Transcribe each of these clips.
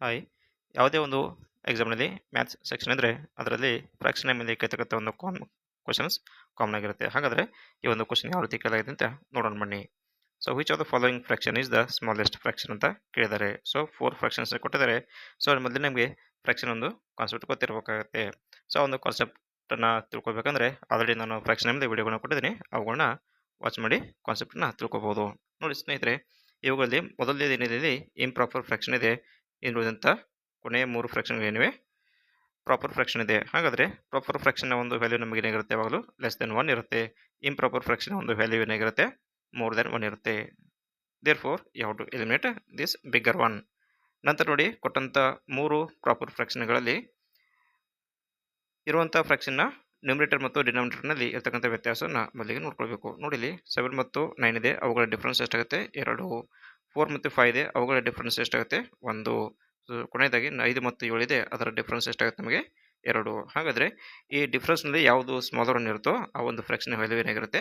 Hi ಯಾವುದೇ ಒಂದು ಎಕ್ಸಾಮ್ನಲ್ಲಿ maths section ಇದ್ದರೆ ಅದರಲ್ಲಿ ಫ್ರಾಕ್ಷನ್ ಮೇಲೆ ಕೇಳ್ತಕ್ಕಂಥ ಒಂದು ಕ್ವಶನ್ಸ್ ಕಾಮನ್ ಆಗಿರುತ್ತೆ. ಹಾಗಾದರೆ ಈ ಒಂದು ಕ್ವಶನ್ ಯಾವ ರೀತಿ ಕೇಳಲಾಗಿದೆ ಅಂತ ನೋಡೋಣ ಬನ್ನಿ. So which of the following fraction is the smallest fraction ಅಂತ ಕೇಳಿದ್ದಾರೆ. ಸೊ 4 ಫ್ರಾಕ್ಷನ್ಸ್ ಕೊಟ್ಟಿದ್ದಾರೆ. ಸೊ ಅದ್ರ ಮೊದಲು ನಮಗೆ ಫ್ರಾಕ್ಷನ್ ಒಂದು ಕಾನ್ಸೆಪ್ಟ್ ಗೊತ್ತಿರಬೇಕಾಗುತ್ತೆ. ಸೊ ಒಂದು ಕಾನ್ಸೆಪ್ಟನ್ನು ತಿಳ್ಕೊಬೇಕಂದ್ರೆ ಆಲ್ರೆಡಿ ನಾನು ಫ್ರಾಕ್ಷನ್ ಮೇಲೆ ವಿಡಿಯೋಗಳನ್ನ ಕೊಟ್ಟಿದ್ದೀನಿ, ಅವುಗಳನ್ನ ವಾಚ್ ಮಾಡಿ ಕಾನ್ಸೆಪ್ಟನ್ನ ತಿಳ್ಕೊಬೋದು. ನೋಡಿ ಸ್ನೇಹಿತರೆ, ಇವುಗಳಲ್ಲಿ ಮೊದಲನೇದೇನಿದೆ ಇಂಪ್ರಾಪರ್ ಫ್ರಾಕ್ಷನ್ ಇದೆ. ಇರುವುದಂಥ ಕೊನೆಯ 3 ಫ್ರಾಕ್ಷನ್ಗಳೇನಿವೆ ಪ್ರಾಪರ್ ಫ್ರಾಕ್ಷನ್ ಇದೆ. ಹಾಗಾದರೆ ಪ್ರಾಪರ್ ಫ್ರಾಕ್ಷನ್ನ ಒಂದು ವ್ಯಾಲ್ಯೂ ನಮಗೆ ಏನಾಗಿರುತ್ತೆ, ಯಾವಾಗಲೂ ಲೆಸ್ ದೆನ್ 1 ಇರುತ್ತೆ. ಇಂಪ್ರಾಪರ್ ಫ್ರಾಕ್ಷನ್ ಒಂದು ವ್ಯಾಲ್ಯೂ ಏನಾಗಿರುತ್ತೆ, ಮೋರ್ ದೆನ್ 1 ಇರುತ್ತೆ. Therefore you have to eliminate this bigger one. ನಂತರ ನೋಡಿ, ಕೊಟ್ಟಂಥ 3 ಪ್ರಾಪರ್ ಫ್ರಾಕ್ಷನ್ಗಳಲ್ಲಿ ಇರುವಂಥ ಫ್ರಾಕ್ಷನ್ನ ನ್ಯೂಮರೇಟರ್ ಮತ್ತು ಡಿನಾಮಿನೇಟರ್ನಲ್ಲಿ ಇರ್ತಕ್ಕಂಥ ವ್ಯತ್ಯಾಸವನ್ನು ಮೊದಲಿಗೆ ನೋಡ್ಕೊಳ್ಬೇಕು. ನೋಡಿ ಇಲ್ಲಿ 7 ಮತ್ತು 9 ಇದೆ, ಅವುಗಳ ಡಿಫ್ರೆನ್ಸ್ ಎಷ್ಟಾಗುತ್ತೆ, 2. 4 ಮತ್ತು 5 ಇದೆ, ಅವುಗಳ ಡಿಫ್ರೆನ್ಸ್ ಎಷ್ಟಾಗುತ್ತೆ, 1. ಕೊನೆಯದಾಗಿ 5 ಮತ್ತು 7 ಇದೆ, ಅದರ ಡಿಫ್ರೆನ್ಸ್ ಎಷ್ಟಾಗುತ್ತೆ ನಮಗೆ, 2. ಹಾಗಾದರೆ ಈ ಡಿಫ್ರೆನ್ಸ್ನಲ್ಲಿ ಯಾವುದು ಸ್ಮಾಲರ್ ಒನ್ ಇರುತ್ತೋ ಆ ಒಂದು ಫ್ರಾಕ್ಷನ್ ವ್ಯಾಲ್ಯೂ ಏನಾಗಿರುತ್ತೆ,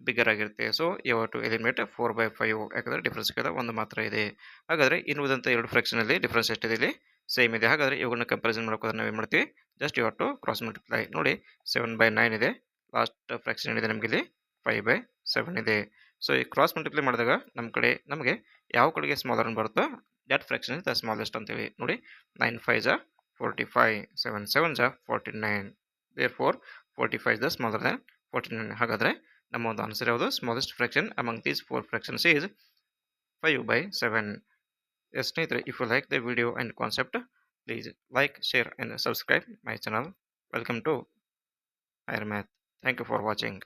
ಬಿಗ್ಗರ್ ಆಗಿರುತ್ತೆ. So you have to eliminate 4/5, ಯಾಕಂದರೆ ಡಿಫ್ರೆನ್ಸ್ ಕೇಳ 1 ಮಾತ್ರ ಇದೆ. ಹಾಗಾದರೆ ಇನ್ನುಳಿದಂಥ 2 ಫ್ರಾಕ್ಷನಲ್ಲಿ ಡಿಫ್ರೆನ್ಸ್ ಎಷ್ಟಿದೆ, ಇಲ್ಲಿ ಸೇಮ್ ಇದೆ. ಹಾಗಾದರೆ ಇವುಗಳನ್ನ ಕಂಪ್ಯಾರಿಸನ್ ಮಾಡೋಕೆ ನಾವು ಏನು ಮಾಡ್ತೀವಿ, just you have to cross multiply. ನೋಡಿ 7/9 ಇದೆ, ಲಾಸ್ಟ್ ಫ್ರಾಕ್ಷನ್ ಏನಿದೆ ನಮಗೆ ಇಲ್ಲಿ 5/7 ಇದೆ. ಸೊ ಈ ಕ್ರಾಸ್ ಮಲ್ಟಿಪ್ಲೈ ಮಾಡಿದಾಗ ನಮ್ಮ ಕಡೆ ನಮಗೆ ಯಾವ ಕಡೆಗೆ ಸ್ಮಾಲರ್ ಒನ್ ಬರುತ್ತೋ that fraction is the smallest ಅಂತೇಳಿ. ನೋಡಿ 9 5s are 45, 7 7s are 49. Therefore 45 is the smaller than 49. ಹಾಗಾದರೆ ನಮ್ಮ ಒಂದು ಆನ್ಸರ್ ಯಾವುದು, smallest fraction among these 4 fractions is 5/7. ಸ್ನೇಹಿತರೆ, if you like the video and concept, please like, share and subscribe my channel. Welcome to Higher Math. Thank you for watching.